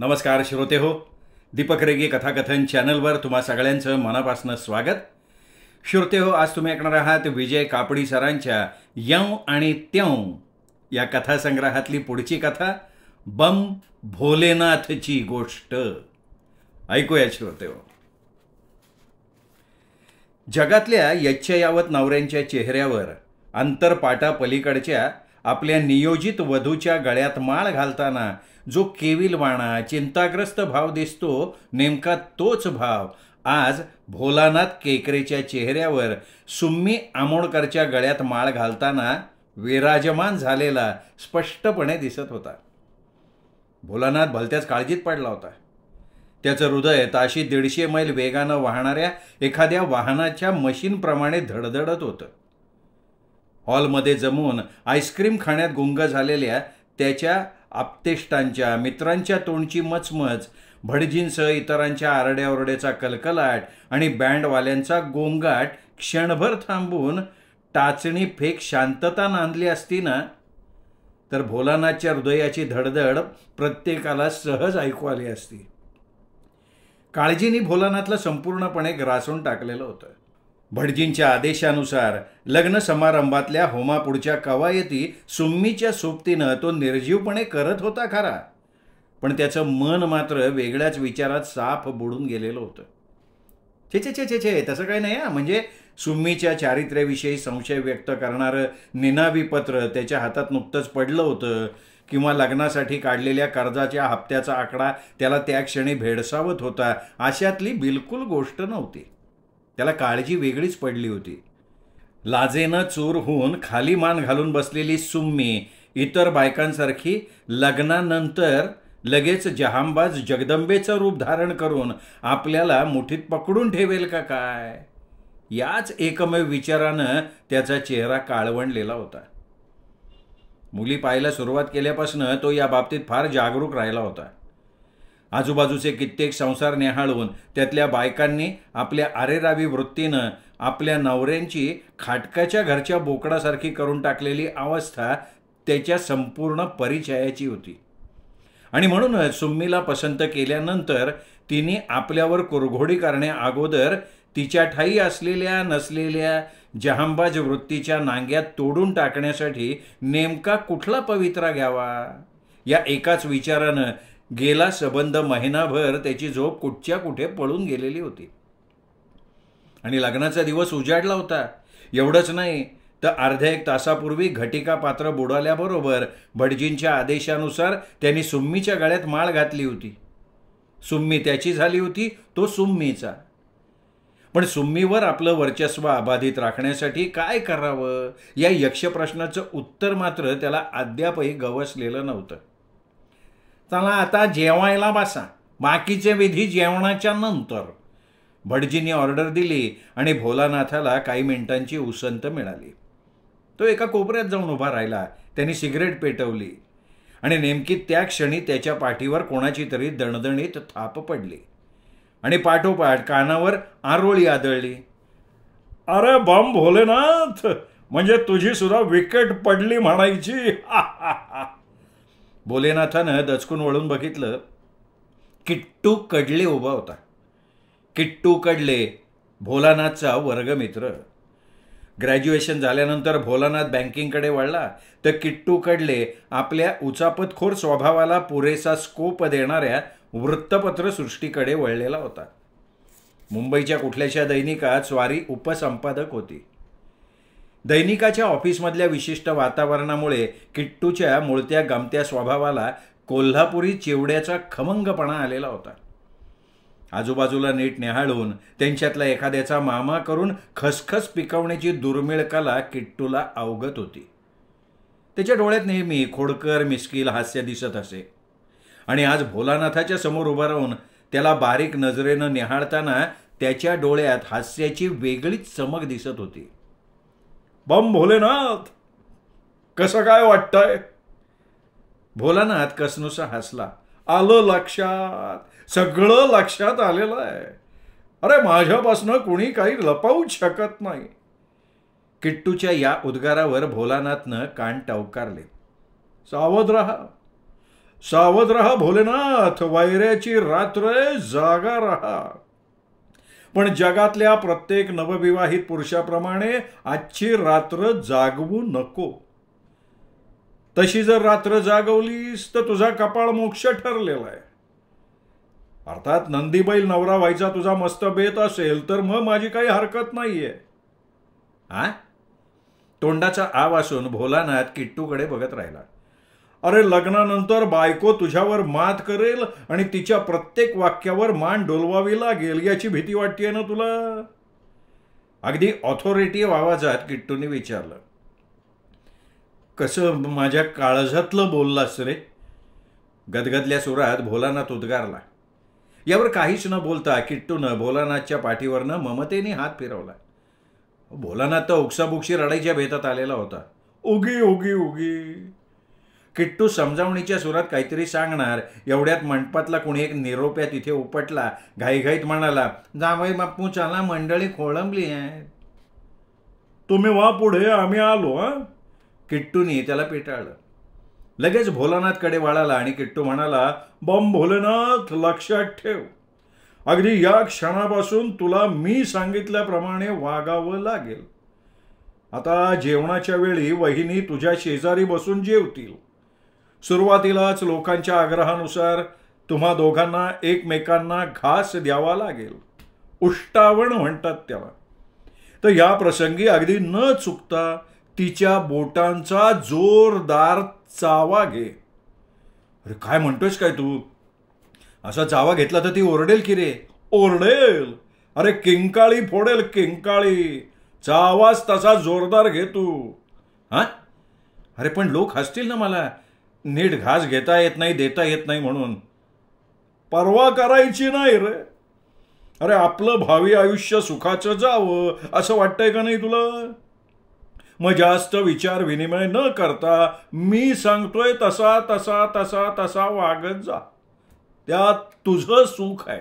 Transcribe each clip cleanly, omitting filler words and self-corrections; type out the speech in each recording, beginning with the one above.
नमस्कार श्रोते हो, दीपक रेगे कथाकथन चॅनलवर तुम्हा सगळ्यांचं मनापासून स्वागत. श्रोते हो, आज तुम्ही ऐकणार आहात विजय कापडी सरांच्या यं आणि त्यों या कथासंग्रहातली पुढची कथा, बम भोलेनाथची गोष्ट. ऐकूया श्रोते हो. जगातल्या यच्छयावत नवऱ्यांच्या चेहऱ्यावर अंतरपाटा पलीकडच्या आपल्या नियोजित वधूच्या गळ्यात माळ घालताना जो केविलवाणा चिंताग्रस्त भाव दिसतो, नेमका तोच भाव आज भोलानाथ केकरेच्या चेहऱ्यावर सुम्मी आमोणकरच्या गळ्यात माळ घालताना विराजमान झालेला स्पष्टपणे दिसत होता. भोलानाथ भलत्याच काळजीत पडला होता. त्याचं हृदय ताशी 150 मैल वेगानं वाहणाऱ्या एखाद्या वाहनाच्या मशीनप्रमाणे धडधडत होतं. हॉलमध्ये जमून आईस्क्रीम खाण्यात गुंग झालेल्या त्याच्या आप्तेष्टांच्या मित्रांच्या तोंडची मचमच, भटजींसह इतरांच्या आरड्याओरड्याचा कलकलाट आणि बँडवाल्यांचा गोंगाट क्षणभर थांबून टाचणी फेक शांतता नांदली असती ना, तर भोलानाथच्या हृदयाची धडधड प्रत्येकाला सहज ऐकू आली असती. काळजीने भोलानाथला संपूर्णपणे ग्रासून टाकलेलं होतं. भटजींच्या आदेशानुसार लग्न समारंभातल्या होमापुढच्या कवायती सुम्मीच्या सोबतीनं तो निर्जीवपणे करत होता खरा, पण त्याचं मन मात्र वेगळ्याच विचारात साफ बुडून गेलेलं होतं. छे तसं काही नाही. म्हणजे सुम्मीच्या चारित्र्याविषयी संशय व्यक्त करणारं निनावी पत्र त्याच्या हातात नुकतंच पडलं होतं, किंवा लग्नासाठी काढलेल्या कर्जाच्या हप्त्याचा आकडा त्याला त्या क्षणी भेडसावत होता, अशातली बिलकुल गोष्ट नव्हती. त्याला काळजी वेगळीच पडली होती. लाजेनं चूर होऊन खाली मान घालून बसलेली सुम्मी इतर बायकांसारखी लग्नानंतर लगेच जहांबाज जगदंबेचं रूप धारण करून आपल्याला मुठीत पकडून ठेवेल का काय, याच एकमेव विचारानं त्याचा चेहरा काळवंडलेला होता. मुली पाहायला सुरुवात केल्यापासून तो या बाबतीत फार जागरूक राहिला होता. आजूबाजूचे कित्येक संसार निहाळून त्यातल्या बायकांनी आपल्या आरेरावी वृत्तीनं आपल्या नवऱ्यांची खाटकाच्या घरच्या बोकडासारखी करून टाकलेली अवस्था त्याच्या संपूर्ण परिचयाची होती. आणि म्हणूनच सुम्मीला पसंत केल्यानंतर तिने आपल्यावर कुरघोडी करण्या अगोदर तिच्या ठाई असलेल्या नसलेल्या जहांबाज वृत्तीच्या नांग्यात तोडून टाकण्यासाठी नेमका कुठला पवित्रा घ्यावा, या एकाच विचारानं गेला सबंध महिनाभर त्याची झोप कुठच्या कुठे पळून गेलेली होती. आणि लग्नाचा दिवस उजाडला होता. एवढंच नाही तर अर्ध्या 1 तासापूर्वी घटिका पात्र बुडाल्याबरोबर भटजींच्या आदेशानुसार त्यांनी सुम्मीच्या गळ्यात माळ घातली होती. सुम्मी त्याची झाली होती, तो सुम्मीचा. पण सुम्मीवर आपलं वर्चस्व अबाधित राखण्यासाठी काय करावं, या यक्ष प्रश्नाचं उत्तर मात्र त्याला अद्यापही गवसलेलं नव्हतं. चला आता जेवायला बसा, बाकीचे विधी जेवणाच्या नंतर, भटजींनी ऑर्डर दिली आणि भोलानाथाला काही मिनिटांची उसंत मिळाली. तो एका कोपऱ्यात जाऊन उभा राहिला. त्यांनी सिगरेट पेटवली आणि नेमकी त्या क्षणी त्याच्या पाठीवर कोणाची तरी दणदणीत थाप पडली आणि पाठोपाठ कानावर आरोळी आदळली. अरे बम भोलेनाथ, म्हणजे तुझी सुद्धा विकेट पडली म्हणायची. भोलेनाथानं दचकून वळून बघितलं. किट्टू कडले उभा होता. किट्टू कडले भोलानाथचा वर्गमित्र. ग्रॅज्युएशन झाल्यानंतर भोलानाथ बँकिंगकडे वळला, तर किट्टू कडले आपल्या उचापतखोर स्वभावाला पुरेसा स्कोप देणाऱ्या वृत्तपत्रसृष्टीकडे वळलेला होता. मुंबईच्या कुठल्याशा दैनिकात स्वारी उपसंपादक होती. दैनिकाच्या ऑफिसमधल्या विशिष्ट वातावरणामुळे किट्टूच्या मुळत्या गमत्या स्वभावाला कोल्हापुरी चिवड्याचा खमंगपणा आलेला होता. आजूबाजूला नीट निहाळून त्यांच्यातला एखाद्याचा मामा करून खसखस पिकवण्याची दुर्मिळ कला किट्टूला अवगत होती. त्याच्या डोळ्यात नेहमी खोडकर मिस्किल हास्य दिसत असे. आणि आज भोलानाथाच्या समोर उभं राहून त्याला बारीक नजरेनं निहाळताना त्याच्या डोळ्यात हास्याची वेगळीच चमक दिसत होती. बम भोलेनाथ, कसं काय वाटतंय? भोलानाथ कसनुसा हसला. आलं लक्षात, सगळं लक्षात आलेलं आहे. अरे माझ्यापासनं कुणी काही लपवूच शकत नाही. किट्टूच्या या उद्गारावर भोलानाथनं कान टवकारले. सावध राहा, सावध रहा भोलेनाथ, वैऱ्याची रात्र जागा रहा. पण जगातल्या प्रत्येक नवविवाहित पुरुषाप्रमाणे आजची रात्र जागवू नको. तशी जर रात्र जागवलीस तर तुझा कपाळ मोक्ष ठरलेला आहे. अर्थात नंदीबैल नवरा व्हायचा तुझा मस्त बेत असेल तर मग माझी काही हरकत नाहीये. तोंडाचा आ वासून भोलानाथ किट्टूकडे बघत राहिला. अरे लग्नानंतर बायको तुझ्यावर मात करेल आणि तिच्या प्रत्येक वाक्यावर मान डोलवावी लागेल याची भीती वाटतेय ना तुला? अगदी ऑथॉरिटिव्ह आवाजात किट्टूने विचारलं. कसं माझ्या काळजातलं बोललास रे? गदगदल्या सुरात भोलानाथ उद्गारला. यावर काहीच न बोलता किट्टूनं भोलानाथच्या पाठीवरनं ममतेने हात फिरवला. भोलानाथ तर उकसाबुकशी रडायच्या बेतात आलेला होता. उगी उगी उगी. किट्टू समजावणीच्या सुरात काहीतरी सांगणार एवढ्यात मंडपातला कुणी एक निरोप्या तिथे उपटला. घाईघाईत म्हणाला, जावई बापू चला, मंडळी खोळंबली आहे. तुम्ही वा पुढे, आम्ही आलो. किट्टूनी त्याला पेटाळलं. लगेच भोलानाथकडे वळाला आणि किट्टू म्हणाला, बम भोलेनाथ, लक्षात ठेव, अगदी या क्षणापासून तुला मी सांगितल्याप्रमाणे वागावं लागेल. आता जेवणाच्या वेळी वहिनी तुझ्या शेजारी बसून जेवतील. सुरुवातीलाच लोकांच्या आग्रहानुसार तुम्हा दोघांना एकमेकांना घास द्यावा लागेल. उष्टावण म्हणतात त्याला. तर या प्रसंगी अगदी न चुकता तिच्या बोटांचा जोरदार चावा घे. अरे काय म्हणतोयस काय तू? असा चावा घेतला तर ती ओरडेल की रे? ओरडेल? अरे किंकाळी फोडेल, किंकाळी. चावाच तसा जोरदार घे तू. अरे पण लोक हसतील ना मला, नीट घास घेता येत नाही, देता येत नाही म्हणून. परवा करायची नाही रे. अरे आपलं भावी आयुष्य सुखाचं जावं असं वाटतंय का नाही तुला? मग जास्त विचार विनिमय न करता मी सांगतोय तसा तसा तसा तसा वागत जा. त्यात तुझं सुख आहे.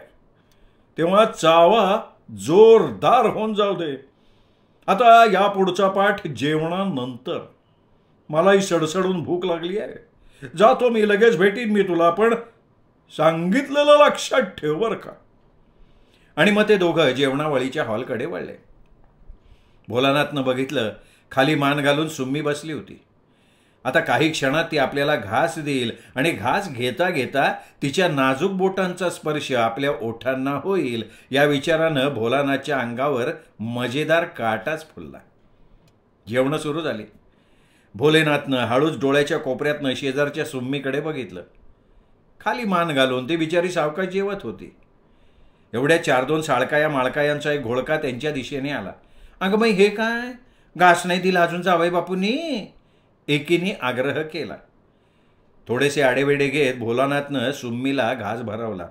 तेव्हा चावा जोरदार होऊन जाऊ दे. आता या पुढचा पाठ जेवणानंतर. मलाही सडसडून भूक लागली आहे. जातो मी, लगेच भेटीन मी तुला, पण सांगितलेलं लक्षात ठेव बर का. आणि मग ते दोघं जेवणावळीच्या हॉलकडे वळले. भोलानाथनं बघितलं, खाली मान घालून सुम्मी बसली होती. आता काही क्षणात ती आपल्याला घास देईल आणि घास घेता घेता तिच्या नाजूक बोटांचा स्पर्श आपल्या ओठांना होईल या विचारानं भोलानाथच्या अंगावर मजेदार काटाच फुलला. जेवणं सुरू झाली. भोलेनाथनं हळूच डोळ्याच्या कोपऱ्यातनं शेजारच्या सुम्मीकडे बघितलं. खाली मान घालून ती बिचारी सावकाश जेवत होती. एवढ्या 4-2 साळकाया माळकायांचा एक घोळका त्यांच्या दिशेने आला. अगं बाई, हे काय? घास नाही दिला अजून जावई बापूंनी? एकीने आग्रह केला. थोडेसे आडेवेडे घेत भोलानाथनं सुम्मीला घास भरवला.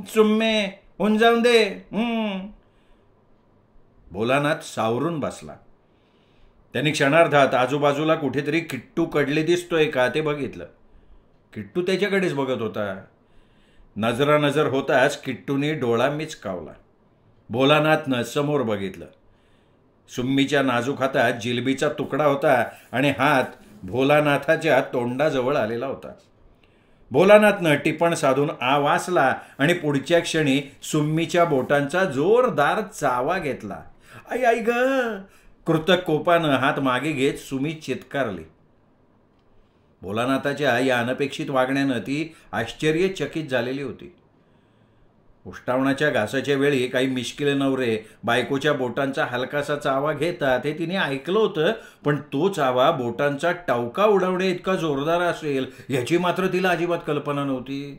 सुम्मे, होऊन जाऊन दे. भोलानाथ सावरून बसला. त्यांनी क्षणार्धात आजूबाजूला कुठेतरी किट्टू कडले दिसतोय का ते बघितलं. किट्टू त्याच्याकडेच बघत होता. नजरानजर होताच किट्टूने डोळा मिचकावला. भोलानाथनं समोर बघितलं. सुम्मीच्या नाजूक हातात जिलबीचा तुकडा होता आणि हात भोलानाथाच्या तोंडाजवळ आलेला होता. भोलानाथनं टिपण साधून आ वासला आणि पुढच्या क्षणी सुम्मीच्या बोटांचा जोरदार चावा घेतला. आई आई ग! कृतक कोपानं हात मागे घेत सुमी चित्कारली. भोलानाथाच्या या अनपेक्षित वागण्यानं ती आश्चर्यचकित झालेली होती. उष्टावणाच्या घासाच्या वेळी काही मिश्किल नवरे बायकोच्या बोटांचा हलकासा चावा घेतात हे तिने ऐकलं होतं, पण तो चावा बोटांचा टवका उडवणे इतका जोरदार असेल याची मात्र तिला अजिबात कल्पना नव्हती.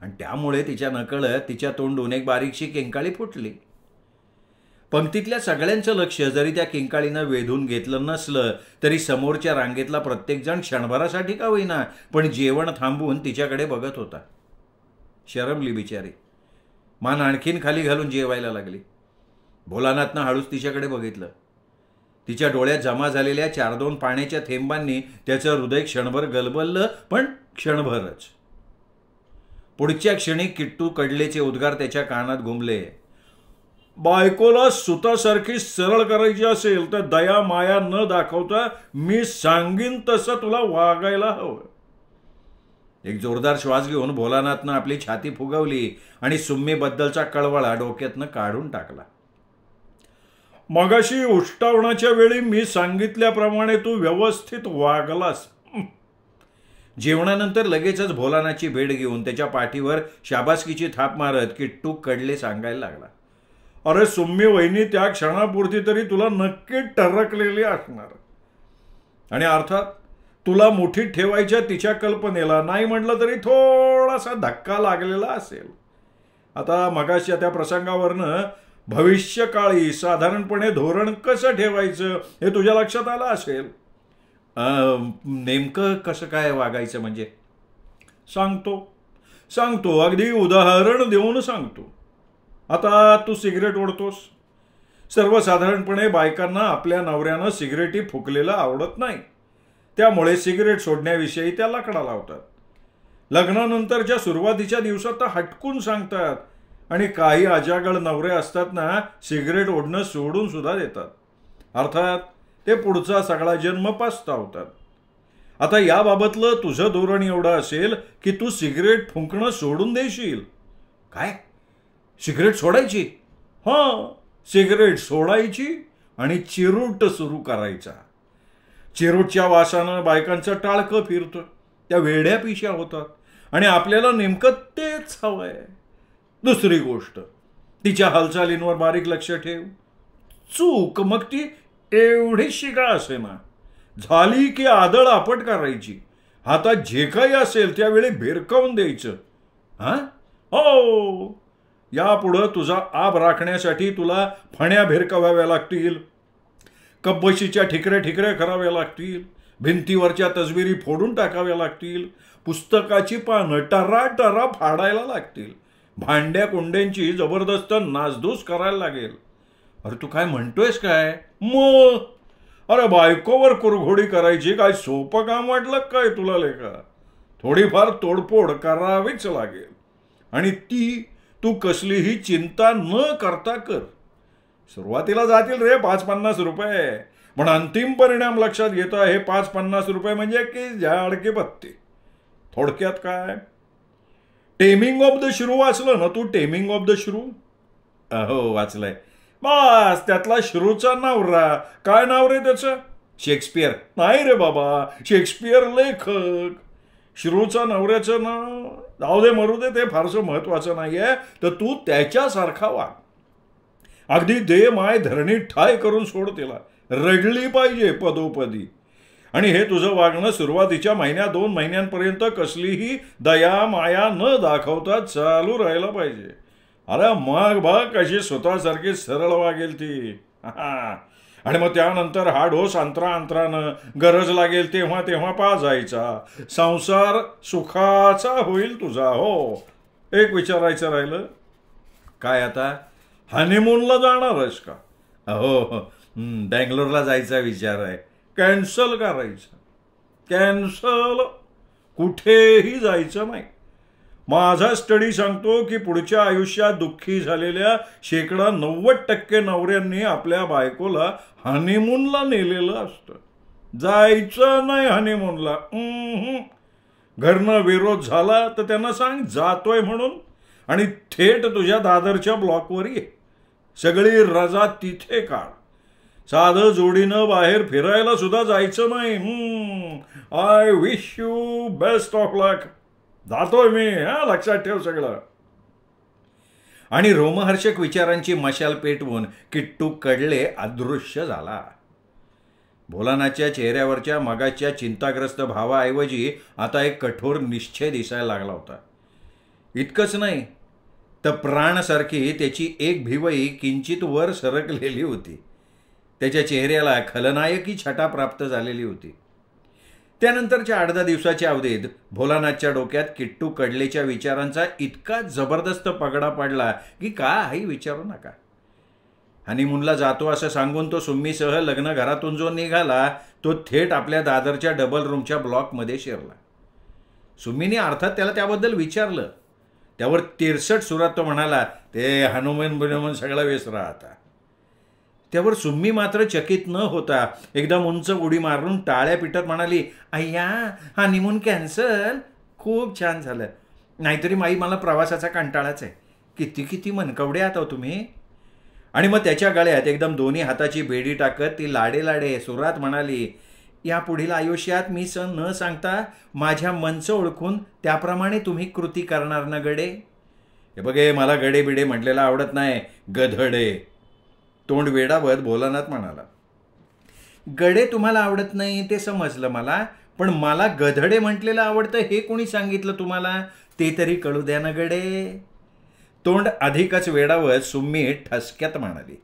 आणि त्यामुळे तिच्या नकळत तिच्या तोंडून एक बारीकशी किंकाळी फुटली. पंक्तीतल्या सगळ्यांचं लक्ष जरी त्या किंकाळीनं वेधून घेतलं नसलं तरी समोरच्या रांगेतला प्रत्येकजण क्षणभरासाठी का होईना पण जेवण थांबवून तिच्याकडे बघत होता. शरमली बिचारी. मान आणखीन खाली घालून जेवायला लागली. भोलानाथनं हळूच तिच्याकडे बघितलं. तिच्या डोळ्यात जमा झालेल्या 4-2 पाण्याच्या थेंबांनी त्याचं हृदय क्षणभर गलबललं, पण क्षणभरच. पुढच्या क्षणी किट्टू कडलेचे उद्गार त्याच्या कानात घुमले. बायकोला सुतासारखी सरळ करायची असेल तर दया माया न दाखवता मी सांगीन तसं तुला वागायला हवं. एक जोरदार श्वास घेऊन भोलानाथनं आपली छाती फुगवली आणि सुम्मीबद्दलचा कळवळा डोक्यातनं काढून टाकला. मगाशी उष्टावणाच्या वेळी मी सांगितल्याप्रमाणे तू व्यवस्थित वागलास. जेवणानंतर लगेचच भोलानाथची भेट घेऊन त्याच्या पाठीवर शाबासकीची थाप मारत किट्टू कडले सांगायला लागला, अरे सुम्मी वहिनी त्या क्षणापुरती तरी तुला नक्की टरकलेली असणार. आणि अर्थात तुला मुठीत ठेवायच्या तिच्या कल्पनेला नाही म्हटलं तरी थोडासा धक्का लागलेला असेल. आता मगाशच्या त्या प्रसंगावरनं भविष्यकाळी साधारणपणे धोरण कसं ठेवायचं हे तुझ्या लक्षात आलं असेल. नेमकं कसं काय वागायचं म्हणजे? सांगतो अगदी उदाहरण देऊन सांगतो. आता तू सिगरेट ओढतोस. सर्वसाधारणपणे बायकांना आपल्या नवऱ्यानं सिगरेटी फुकलेलं आवडत नाही, त्यामुळे सिगरेट सोडण्याविषयी त्या लकडा लावतात. लग्नानंतरच्या सुरुवातीच्या दिवसात तर हटकून सांगतात आणि काही अजागळ नवरे असतात ना, सिगरेट ओढणं सोडून सुद्धा देतात. अर्थात ते पुढचा सगळा जन्म पस्तावतात. आता याबाबतलं तुझं धोरण एवढं असेल की तू सिगरेट फुंकणं सोडून देशील. काय? सिगरेट सोडायची? हां, सिगरेट सोडायची आणि चिरूट सुरू करायचा. चिरूटच्या वासानं बायकांचं टाळकं फिरतं, त्या वेड्या पिशा होतात आणि आपल्याला नेमकं तेच हवंय. दुसरी गोष्ट, तिच्या हालचालींवर बारीक लक्ष ठेव. चूक मग ती एवढीशी का असेना, झाली की आदळ आपट करायची. हातात जे काही असेल त्यावेळी भिरकावून द्यायचं. हां, हो, यापुढं तुझा आब राखण्यासाठी तुला फण्या भिरकाव्याव्या लागतील, कब्बशीच्या ठिकऱ्या कराव्या लागतील, भिंतीवरच्या तसबिरी फोडून टाकाव्या लागतील, पुस्तकाची पानं टरा फाडायला लागतील, भांड्या कुंड्यांची जबरदस्त नासधूस करायला लागेल. अरे तू काय म्हणतोयस काय? मग अरे बायकोवर कुरघोडी करायची काय सोपं काम वाटलं काय तुला लेका? थोडीफार तोडफोड करावीच लागेल आणि ती तू कसलीही चिंता न करता कर. सुरुवातीला जातील रे 5-50 रुपये, पण अंतिम परिणाम लक्षात घेता हे 5-50 रुपये म्हणजे की झाड की पत्ती. थोडक्यात काय, टेमिंग ऑफ द श्रू वाचलं ना तू? टेमिंग ऑफ द श्रू? हो वाचलंय. बस त्यातला श्रूचा नवरा, काय नाव रे त्याचं? शेक्सपियर? नाही रे बाबा, शेक्सपियर लेखक. श्रूचा नवऱ्याचं नाव जाऊ दे, मरू दे, ते फारसं महत्वाचं नाहीये. तर तू त्याच्यासारखा वाग, अगदी दे माय धरणी ठाय करून सोड तिला, रगली पाहिजे पदोपदी. आणि हे तुझं वागणं सुरुवातीच्या 1-2 महिन्यांपर्यंत कसलीही दया माया न दाखवता चालू राहायला पाहिजे. अरे मग बघ कशी स्वतःसारखी सरळ वागेल ती. आणि मग त्यानंतर हा ढोस अंतरानं गरज लागेल तेव्हा पाजायचा. संसार सुखाचा होईल तुझा. हो, एक विचारायचं राहिलं, काय आता हनीमूनला जाणारच का? हो, बँगलोरला जायचा विचार आहे. कॅन्सल करायचं. कॅन्सल, कुठेही जायचं नाही. माझा स्टडी सांगतो की पुढच्या आयुष्यात दुःखी झालेल्या 90% नवऱ्यांनी आपल्या बायकोला हनीमूनला नेलेलं असतं. जायचं नाही हनीमूनला. घरनं विरोध झाला तर त्यांना सांग जातोय म्हणून आणि थेट तुझ्या दादरच्या ब्लॉकवर ये. सगळी रजा तिथे काढ. साधं जोडीनं बाहेर फिरायला सुद्धा जायचं नाही. I wish you best of luck. जातोय मी, लक्षात ठेव सगळं. आणि रोमहर्षक विचारांची मशाल पेटवून किट्टू कडले अदृश्य झाला. भोलानाथच्या चेहऱ्यावरच्या मगाच्या चिंताग्रस्त भावाऐवजी आता एक कठोर निश्चय दिसायला लागला होता. इतकंच नाही तर प्राणासारखी त्याची एक भिवई किंचित वर सरकलेली होती. त्याच्या चेहऱ्याला खलनायकी छटा प्राप्त झालेली होती. त्यानंतरच्या 8-10 दिवसाच्या अवधीत भोलानाथच्या डोक्यात किट्टू कडलेच्या विचारांचा इतका जबरदस्त पगडा पडला की काही विचारू नका. हनीमूनला जातो असं सांगून तो सुम्मीसह लग्न घरातून जो निघाला तो थेट आपल्या दादरच्या डबल रूमच्या ब्लॉकमध्ये शिरला. सुम्मीने अर्थात त्याला त्याबद्दल विचारलं. त्यावर 63 सुरात तो म्हणाला, ते हनुमान सगळं विसरा आता. त्यावर सुम्मी मात्र चकित न होता एकदम उंच उडी मारून टाळ्या पिटत म्हणाली, अय्या हनीमून कॅन्सल? खूप छान झालं. नाहीतरी माई मला प्रवासाचा कंटाळाच आहे. किती किती मनकवडे आहात हो तुम्ही. आणि मग त्याच्या गळ्यात एकदम दोन्ही हाताची बेडी टाकत ती लाडे लाडे सुरात म्हणाली, या पुढील आयुष्यात मी न सांगता माझ्या मनचं ओळखून त्याप्रमाणे तुम्ही कृती करणार ना गडे. हे बघे, मला गडे बिडे म्हटलेलं आवडत नाही, गधडे. तोंड वेडावत भोलानाथ म्हणाला. गडे तुम्हाला आवडत नाही ते समजलं मला, पण मला गधडे म्हटलेलं आवडतं हे कोणी सांगितलं तुम्हाला, ते तरी कळू द्या ना गडे. तोंड अधिकच वेडावत सुम्मी ठसक्यात म्हणाली,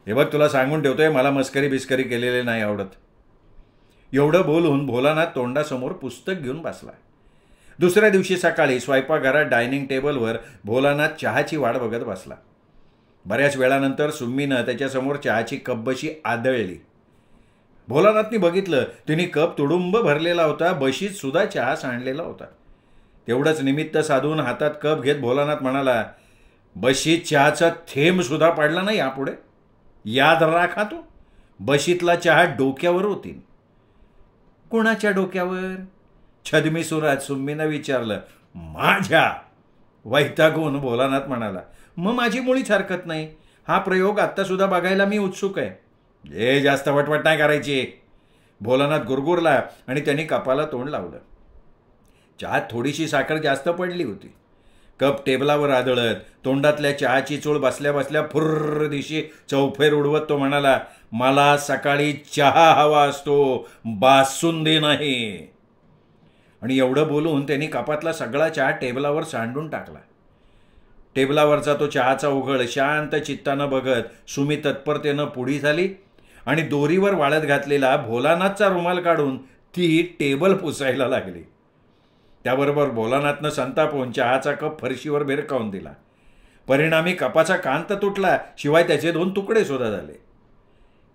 हे बघ तुला सांगून ठेवतोय, मला मस्करी बिस्करी केलेले नाही आवडत. एवढं बोलून भोलानाथ तोंडासमोर पुस्तक घेऊन बसला. दुसऱ्या दिवशी सकाळी स्वयंपाकघरात डायनिंग टेबलवर भोलानाथ चहाची वाट बघत बसला. बऱ्याच वेळानंतर सुम्मीनं त्याच्यासमोर चहाची कपबशी आदळली. भोलानाथनी बघितलं, तिने कप तुडुंब भरलेला होता, बशीत सुद्धा चहा सांडलेला होता. तेवढंच निमित्त साधून हातात कप घेत भोलानाथ म्हणाला, बशीत चहाचा थेंब सुद्धा पडला नाही यापुढे. याद राखा तू, बशीतला चहा डोक्यावर होती. कोणाच्या डोक्यावर? छदमी सुरात सुम्मीनं विचारलं. माझ्या. वैतागून भोलानाथ म्हणाला, मग माझी मुळीच हरकत नाही. हा प्रयोग आत्ता सुद्धा बघायला मी उत्सुक आहे. जे जास्त वटवट नाही करायची. भोलानाथ गुरगुरला आणि त्यांनी कपाला तोंड लावलं. चहात थोडीशी साखर जास्त पडली होती. कप टेबलावर आदळत तोंडातल्या चहाची चूळ बसल्या बसल्या फुर्र दिशी चौफेर उडवत तो म्हणाला, मला सकाळी चहा हवा असतो, बासुंदी नाही. आणि एवढं बोलून त्यांनी कपातला सगळा चहा टेबलावर सांडून टाकला. टेबलावरचा तो चहाचा उघड शांत चित्तानं बघत सुमी तत्परतेनं पुढी झाली आणि दोरीवर वाळत घातलेला भोलानाथचा रुमाल काढून ती टेबल पुसायला लागली. त्याबरोबर भोलानाथनं संतापून चहाचा कप फरशीवर भिरकावून दिला. परिणामी कपाचा कांत तुटला, शिवाय त्याचे 2 तुकडे सुद्धा झाले.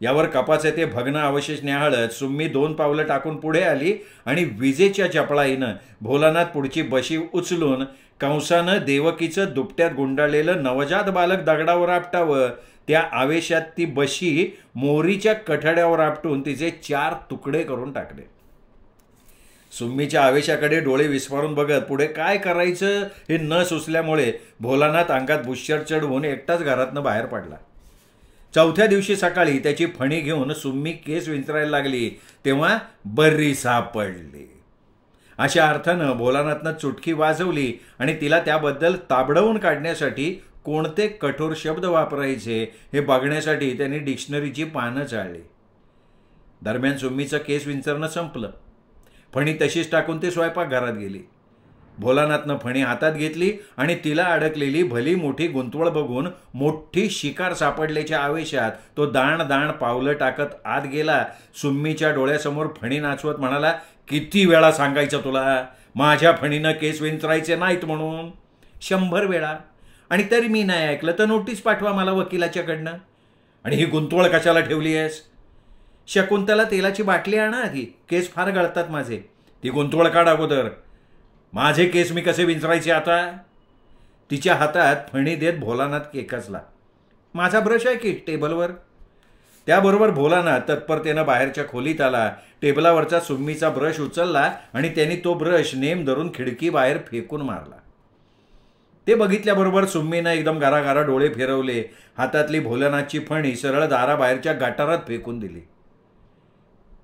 यावर कपाचे ते भग्न अवशेष न्याहाळत सुम्मी 2 पावलं टाकून पुढे आली आणि विजेच्या चपळाईनं भोलानाथ पुढची बशी उचलून कंसानं देवकीचं दुपट्यात गुंडाळलेलं नवजात बालक दगडावर आपटावं, त्या आवेशात ती बशी मोरीच्या कठड्यावर आपटून तिचे 4 तुकडे करून टाकले. सुम्मीच्या आवेशाकडे डोळे विस्फारून बघत पुढे काय करायचं हे न सुचल्यामुळे भोलानाथ अंगात बुश्शर चढवून एकटाच घरातनं बाहेर पडला. चौथ्या दिवशी सकाळी त्याची फणी घेऊन सुम्मी केस विंचरायला लागली तेव्हा बर्री सापडली. अशा अर्थानं भोलानाथनं चुटकी वाजवली आणि तिला त्याबद्दल ताबडवून काढण्यासाठी कोणते कठोर शब्द वापरायचे हे बघण्यासाठी त्यांनी डिक्शनरीची पानं चाळली. दरम्यान सुम्मीचं केस विंचरणं संपलं. फणी तशीच टाकून ते स्वयंपाकघरात गेली. भोलानाथनं फणी हातात घेतली आणि तिला अडकलेली भली मोठी गुंतवळ बघून मोठी शिकार सापडल्याच्या आवेशात तो दाण दाण पावलं टाकत आत गेला. सुम्मीच्या डोळ्यासमोर फणी नाचवत म्हणाला, किती वेळा सांगायचं तुला, माझ्या फणीनं केस विंचरायचे नाहीत म्हणून? 100 वेळा. आणि तरी मी नाही ऐकलं तर नोटीस पाठवा मला वकिलाच्याकडनं. आणि ही गुंतवळ कशाला ठेवली आहेस? शकुंतला तेलाची बाटली आणा आधी, केस फार गळतात माझे. ती गुंतवळ काढ अगोदर. माझे केस मी कसे विंचरायचे आता? तिच्या हातात फणी देत भोलानाथ केकसला. माझा ब्रश आहे की टेबलवर. त्याबरोबर भोलानाथ तत्परतेनं बाहेरच्या खोलीत आला. टेबलावरचा सुम्मीचा ब्रश उचलला आणि त्यांनी तो ब्रश नेम धरून खिडकी बाहेर फेकून मारला. ते बघितल्याबरोबर सुम्मीनं एकदम गारागारा डोळे फिरवले. हातातली भोलानाथची फणी सरळ दाराबाहेरच्या गटारात फेकून दिली.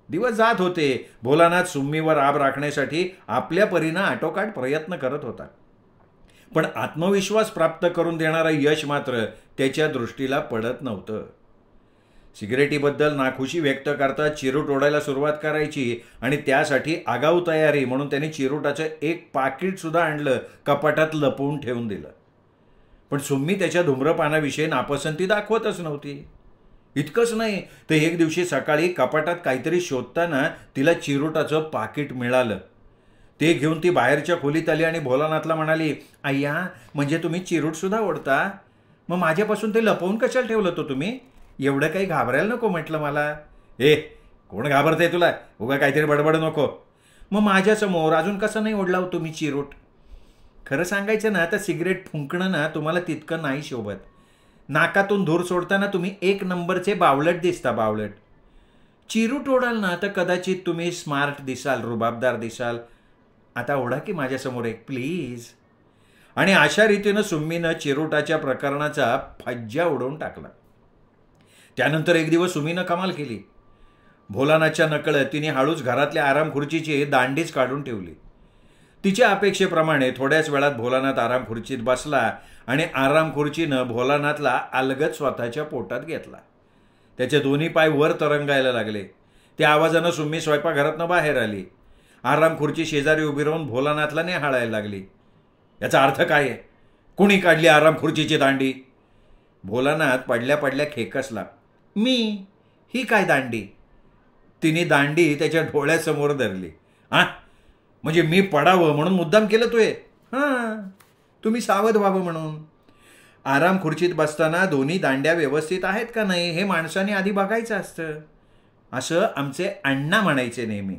दिवस जात होते. भोलानाथ सुम्मीवर आब राखण्यासाठी आपल्या परीनं आटोकाट प्रयत्न करत होता. पण आत्मविश्वास प्राप्त करून देणारं यश मात्र त्याच्या दृष्टीला पडत नव्हतं. सिगरेटीबद्दल नाखुशी व्यक्त करता चिरूट ओढायला सुरुवात करायची आणि त्यासाठी आगाऊ तयारी म्हणून त्यांनी चिरूटाचं 1 पाकीटसुद्धा आणलं, कपाटात लपवून ठेवून दिलं. पण सुम्मी त्याच्या धूम्रपानाविषयी नापसंती दाखवतच नव्हती. इतकंच नाही तर एक दिवशी सकाळी कपाटात काहीतरी शोधताना तिला चिरूटाचं पाकीट मिळालं. ते घेऊन ती बाहेरच्या खोलीत आली आणि भोलानाथला म्हणाली, अय्या, म्हणजे तुम्ही चिरूटसुद्धा ओढता? मग माझ्यापासून ते लपवून कशाला ठेवलं होतं तुम्ही? एवढं काही घाबरायला नको म्हटलं मला. ए, कोण घाबरतंय तुला? उगा काहीतरी बडबड नको. मग माझ्यासमोर अजून कसं नाही ओढला हो तुम्ही चिरूट? खरं सांगायचं ना तर सिगरेट फुंकणं ना तुम्हाला तितकं नाही शोभत. नाकातून धूर सोडताना तुम्ही 1 नंबरचे बावलट दिसता, बावलट. चिरूट ओढाल ना तर कदाचित तुम्ही स्मार्ट दिसाल, रुबाबदार दिसाल. आता ओढा की माझ्यासमोर एक प्लीज. आणि अशा रीतीनं सुम्मीनं चिरोटाच्या प्रकरणाचा फज्जा उडवून टाकला. त्यानंतर एक दिवस सुमीनं कमाल केली. भोलानाथच्या नकळत तिने हळूच घरातल्या आराम खुर्चीची दांडीच काढून ठेवली. तिच्या अपेक्षेप्रमाणे थोड्याच वेळात भोलानाथ आराम खुर्चीत बसला आणि आराम खुर्चीनं भोलानाथला अलगद स्वतःच्या पोटात घेतला. त्याचे दोन्ही पाय वर तरंगायला लागले. त्या आवाजानं सुम्मी स्वयंपाकघरातनं बाहेर आली. आराम खुर्ची शेजारी उभी राहून भोलानाथला नेहाळायला लागली. याचा अर्थ काय आहे? कुणी काढली आराम खुर्चीची दांडी? भोलानाथ पडल्या पडल्या खेकसला. मी? ही काय दांडी? तिने दांडी त्याच्या डोळ्यासमोर धरली. हा, म्हणजे मी पडावं म्हणून मुद्दाम केलं तुये? हां, तुम्ही सावध व्हावं म्हणून. आराम खुर्चीत बसताना दोन्ही दांड्या व्यवस्थित आहेत का नाही हे माणसाने आधी बघायचं असतं, असं आमचे अण्णा म्हणायचे नेहमी.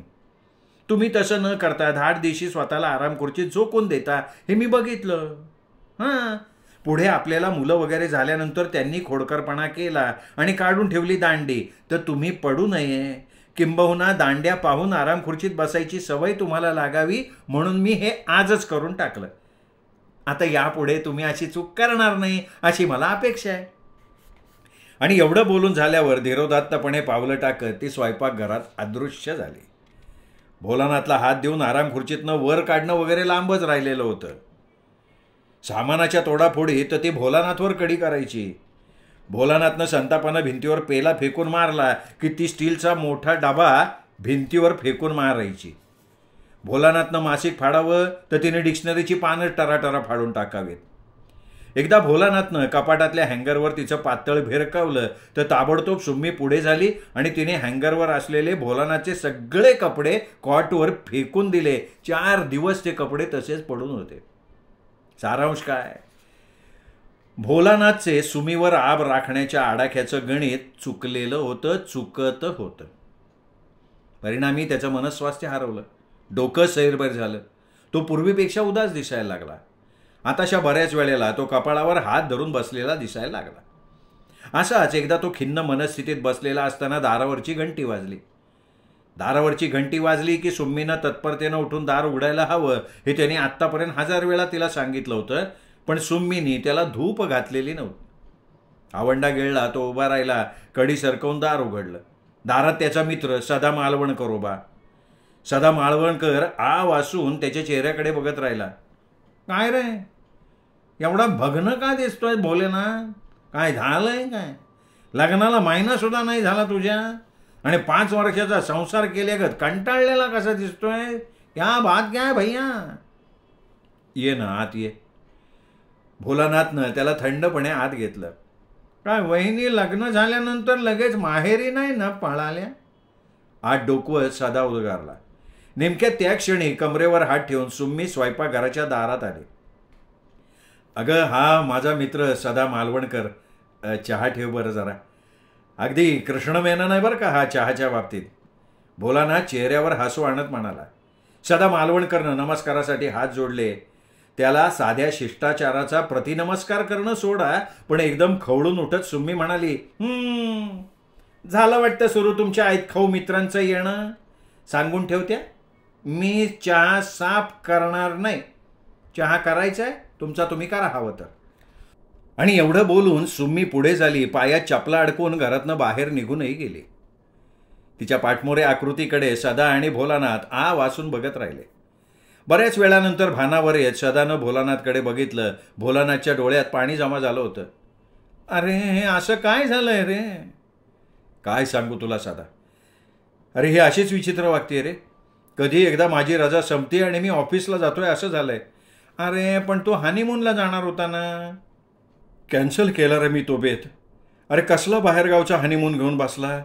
तुम्ही तसं न करता धाड दिवशी स्वतःला आराम खुर्चीत झोकून देता हे मी बघितलं. हां, पुढे आपल्याला मुलं वगैरे झाल्यानंतर त्यांनी खोडकरपणा केला आणि काढून ठेवली दांडी, तर तुम्ही पडू नये, किंबहुना दांड्या पाहून आराम खुर्चीत बसायची सवय तुम्हाला लागावी म्हणून मी हे आजच करून टाकलं. आता यापुढे तुम्ही अशी चूक करणार नाही अशी मला अपेक्षा आहे. आणि एवढं बोलून झाल्यावर धीरोदात्तपणे पावलं टाकत ती स्वयंपाकघरात अदृश्य झाली. भोलानाथला हात देऊन आराम खुर्चीतनं वर काढणं वगैरे लांबच राहिलेलं होतं. सामानाच्या तोडाफोडीत तर ती भोलानाथवर कडी करायची. भोलानाथनं संतापानं भिंतीवर पेला फेकून मारला की ती स्टीलचा मोठा डबा भिंतीवर फेकून मारायची. भोलानाथनं मासिक फाडावं तर तिने डिक्शनरीची पानं टराटरा फाडून टाकावीत. एकदा भोलानाथनं कपाटातल्या हँगरवर तिचं पातळ भिरकावलं तर ताबडतोब सुम्मी पुढे झाली आणि तिने हँगरवर असलेले भोलानाथचे सगळे कपडे कॉटवर फेकून दिले. 4 दिवस ते कपडे तसेच पडून होते. सारांश काय? भोलानाथचे सुमीवर आब राखण्याच्या आडाख्याचं गणित चुकलेलं होतं, चुकत होतं. परिणामी त्याचं मनस्वास्थ्य हरवलं, डोकं सैरभैर झालं. तो पूर्वीपेक्षा उदास दिसायला लागला. आताशा बऱ्याच वेळेला तो कपाळावर हात धरून बसलेला दिसायला लागला. असाच एकदा तो खिन्न मनस्थितीत बसलेला असताना दारावरची घंटी वाजली. दारावरची घंटी वाजली की सुम्मीनं तत्परतेनं उठून दार उघडायला हवं हे त्याने आत्तापर्यंत 1000 वेळा तिला सांगितलं होतं, पण सुम्मीनी त्याला धूप घातलेली नव्हती. आवंडा गिळला तो उभा राहिला, कडी सरकवून दार उघडलं. दारात त्याचा मित्र सदा मालवणकर उभा. सदा मालवणकर आ वासून त्याच्या चेहऱ्याकडे बघत राहिला. काय रे, एवढा भग्न का दिसतोय भोलेनाथ? काय झालंय काय? लग्नाला महिना सुद्धा नाही झाला तुझ्या आणि 5 वर्षाचा संसार केल्यागत कंटाळलेला कसा दिसतोय? क्या बात क्या है भैया? ये ना आत ये. भोलानाथनं त्याला थंडपणे आत घेतलं. काय वहिनी लग्न झाल्यानंतर लगेच माहेरी नाही ना पळाल्या? आत डोकवत सदा उद्गारला. नेमक्या त्या क्षणी कमरेवर हात ठेवून सुम्मी स्वयंपाकघराच्या दारात आली. अगं, हा माझा मित्र सदा मालवणकर. चहा ठेव बरं जरा. अगदी कृष्णमेनन आहे बरं का हा चहाच्या बाबतीत. भोलानाथ चेहऱ्यावर हसू आणत म्हणाला. सदा मालवणकरनं नमस्कारासाठी हात जोडले. त्याला साध्या शिष्टाचाराचा प्रतिनमस्कार करणं सोडा, पण एकदम खवळून उठत सुम्मी म्हणाली, झालं वाटतं सुरू तुमच्या ऐतखाऊ मित्रांचं येणं. सांगून ठेवत्या, मी चहा साफ करणार नाही. चहा करायचा आहे तुमचा, तुम्ही करा हवं तर. आणि एवढं बोलून सुम्मी पुढे झाली. पायात चपला अडकवून घरातनं बाहेर निघूनही गेली. तिच्या पाठमोरे आकृतीकडे सदा आणि भोलानाथ आ वासून बघत राहिले. बऱ्याच वेळानंतर भानावर येत सदानं भोलानाथकडे बघितलं. भोलानाथच्या डोळ्यात पाणी जमा झालं होतं. अरे, हे असं काय झालंय रे? काय सांगू तुला सदा. अरे, हे अशीच विचित्र वागते रे. कधी एकदा माझी रजा संपते आणि मी ऑफिसला जातोय असं झालंय. अरे, पण तू हनीमूनला जाणार होता ना? कॅन्सल केला रे मी तो बेत. अरे, कसला बाहेरगावचा हनीमून घेऊन बसला?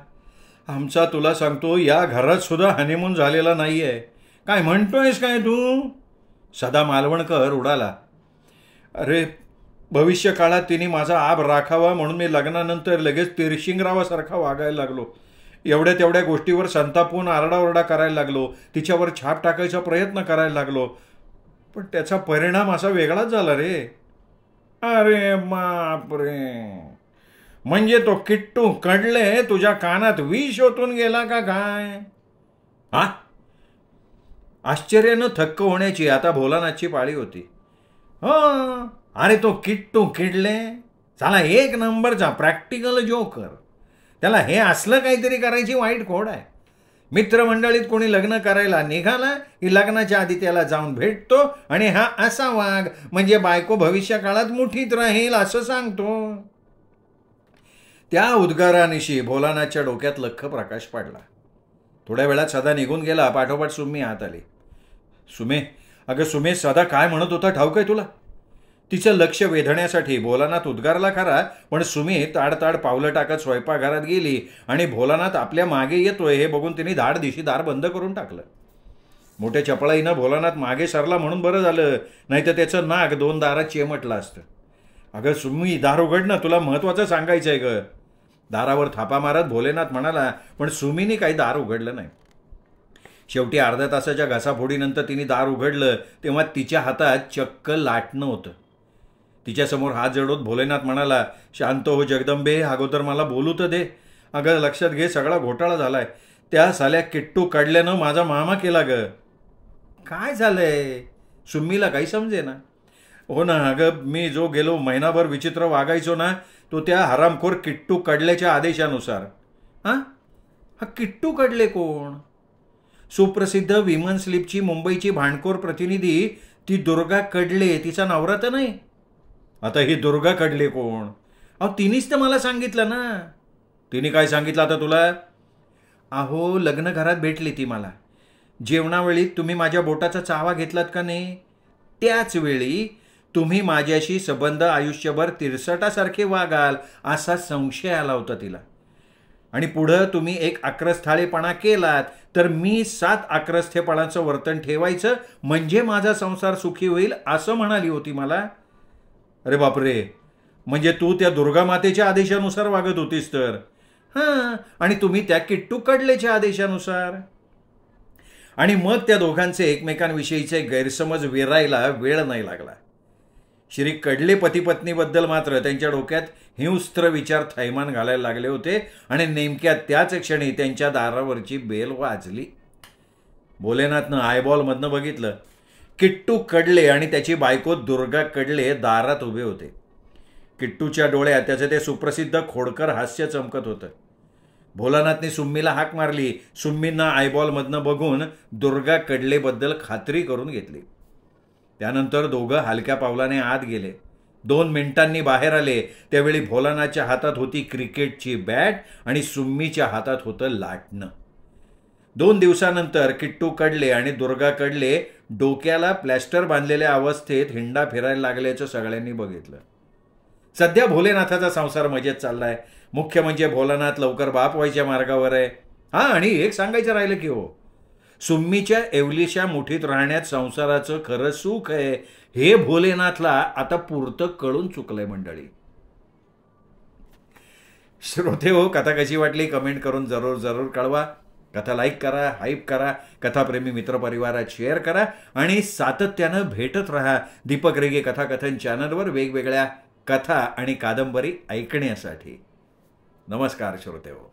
आमचा तुला सांगतो या घरात सुद्धा हनीमून झालेला नाही आहे. काय म्हणतोयस काय तू? सदा मालवणकर उडाला. अरे, भविष्य काळात तिने माझा आब राखावा म्हणून मी लग्नानंतर लगेच तिरशिंगरावासारखा वागायला लागलो. एवढ्या तेवढ्या गोष्टीवर संतापून आरडाओरडा करायला लागलो. तिच्यावर छाप टाकायचा प्रयत्न करायला लागलो. पण त्याचा परिणाम असा वेगळाच झाला रे. अरे बापरे, म्हणजे तो किट्टू कडले तुझ्या कानात विष ओतून गेला का काय? हा, आश्चर्यानं थक्क होण्याची आता भोलानाथची पाळी होती. हो, अरे तो किट्टू किडले साला एक नंबरचा प्रॅक्टिकल जोकर. त्याला हे असलं काहीतरी करायची वाईट खोड आहे. मित्रमंडळीत कोणी लग्न करायला निघाला की लग्नाच्या आधी त्याला जाऊन भेटतो आणि हा असा वाघ म्हणजे बायको भविष्य काळात मुठीत राहील असं सांगतो. त्या उद्गारानिशी भोलानाथच्या डोक्यात लख्ख प्रकाश पडला. थोड्या वेळात सदा निघून गेला. पाठोपाठ सुम्मी आत आली. सुमे, अगं सुमे, सदा काय म्हणत होता ठाऊक आहे तुला? तिचं लक्ष वेधण्यासाठी भोलानाथ उद्गारला खरा, पण सुमी ताडताड पावलं टाकत स्वयंपाकघरात गेली आणि भोलानाथ आपल्या मागे येतोय हे बघून तिने धाडदिशी दार बंद करून टाकलं. मोठ्या चपळाईनं भोलानाथ मागे सरला म्हणून बरं झालं, नाही तर त्याचं नाक 2 दारात चेमटलं असतं. अगं सुमी, दार उघड ना, तुला महत्वाचं सांगायचं आहे ग. दारावर थापा मारत भोलेनाथ म्हणाला, पण सुमीने काही दार उघडलं नाही. शेवटी अर्ध्या तासाच्या घासाफोडीनंतर तिने दार उघडलं तेव्हा तिच्या हातात चक्क लाटणं होतं. तिच्यासमोर हात जोडत भोलेनाथ म्हणाला, शांत हो जगदंबे, अगोदर मला बोलू तर दे. अगं लक्षात घे, सगळा घोटाळा झालाय. त्या साल्या किट्टू काढल्यानं माझा मामा केला ग. काय झालंय? सुम्मीला काही समजे ना. हो ना, अगं मी जो गेलो महिनाभर विचित्र वागायचो ना, तो त्या हरामखोर किट्टू कडल्याच्या आदेशानुसार. हा किट्टू कडले कोण? सुप्रसिद्ध विमन स्लिपची मुंबईची भांडखोर प्रतिनिधी ती दुर्गा कडले, तिचा नवरा तर नाही. आता ही दुर्गा कडले कोण? अहो तिनेच तर मला सांगितलं ना. तिने काय सांगितलं आता तुला? अहो लग्न घरात भेटली ती मला. जेवणावेळी तुम्ही माझ्या बोटाचा चावा घेतलात का नाही, त्याच वेळी तुम्ही माझ्याशी संबंध आयुष्यभर तिरसटासारखे वागाल असा संशय आला होता तिला. आणि पुढं तुम्ही एक आक्रस्थाळेपणा केलात तर मी 7 आक्रस्थेपणाचं वर्तन ठेवायचं म्हणजे माझा संसार सुखी होईल असं म्हणाली होती मला. अरे बापरे, म्हणजे तू त्या दुर्गा मातेच्या आदेशानुसार वागत होतीस तर? हां, आणि तुम्ही त्या किट्टू कडलेच्या आदेशानुसार. आणि मग त्या दोघांचे एकमेकांविषयीचे गैरसमज विरायला वेळ नाही लागला. श्री कडले पती पत्नीबद्दल मात्र त्यांच्या डोक्यात हिंस्त्र विचार थैमान घालायला लागले होते आणि नेमक्या त्याच क्षणी त्यांच्या दारावरची बेल वाजली. भोलेनाथनं आयबॉलमधनं बघितलं. किट्टू कडले आणि त्याची बायको दुर्गा कडले दारात उभे होते. किट्टूच्या डोळ्यात त्याचं ते सुप्रसिद्ध खोडकर हास्य चमकत होतं. भोलानाथने सुम्मीला हाक मारली. सुम्मींना आयबॉलमधनं बघून दुर्गा कडलेबद्दल खात्री करून घेतली. त्यानंतर दोघं हलक्या पावलाने आत गेले. 2 मिनिटांनी बाहेर आले त्यावेळी भोलानाथच्या हातात होती क्रिकेटची बॅट आणि सुम्मीच्या हातात होतं लाटणं. 2 दिवसानंतर किट्टू कडले आणि दुर्गा कडले डोक्याला प्लॅस्टर बांधलेल्या अवस्थेत हिंडा फिरायला लागल्याचं सगळ्यांनी बघितलं. सध्या भोलेनाथाचा संसार मजेत चाललाय. मुख्य म्हणजे भोलानाथ लवकर बाप व्हायच्या मार्गावर आहे. हां, आणि एक सांगायचं राहिलं की हो, सुम्मीच्या एवलीशा मुठीत राहण्यात संसाराचं खरं सुख आहे हे भोलेनाथला आता पुरतं कळून चुकलंय मंडळी. श्रोते हो, कथा कशी वाटली कमेंट करून जरूर कळवा. कथा लाईक करा, हाईप करा, कथाप्रेमी मित्रपरिवारात शेअर करा आणि सातत्यानं भेटत राहा दीपक रेगे कथाकथन चॅनलवर वेगवेगळ्या कथा आणि कादंबरी ऐकण्यासाठी. नमस्कार श्रोते हो.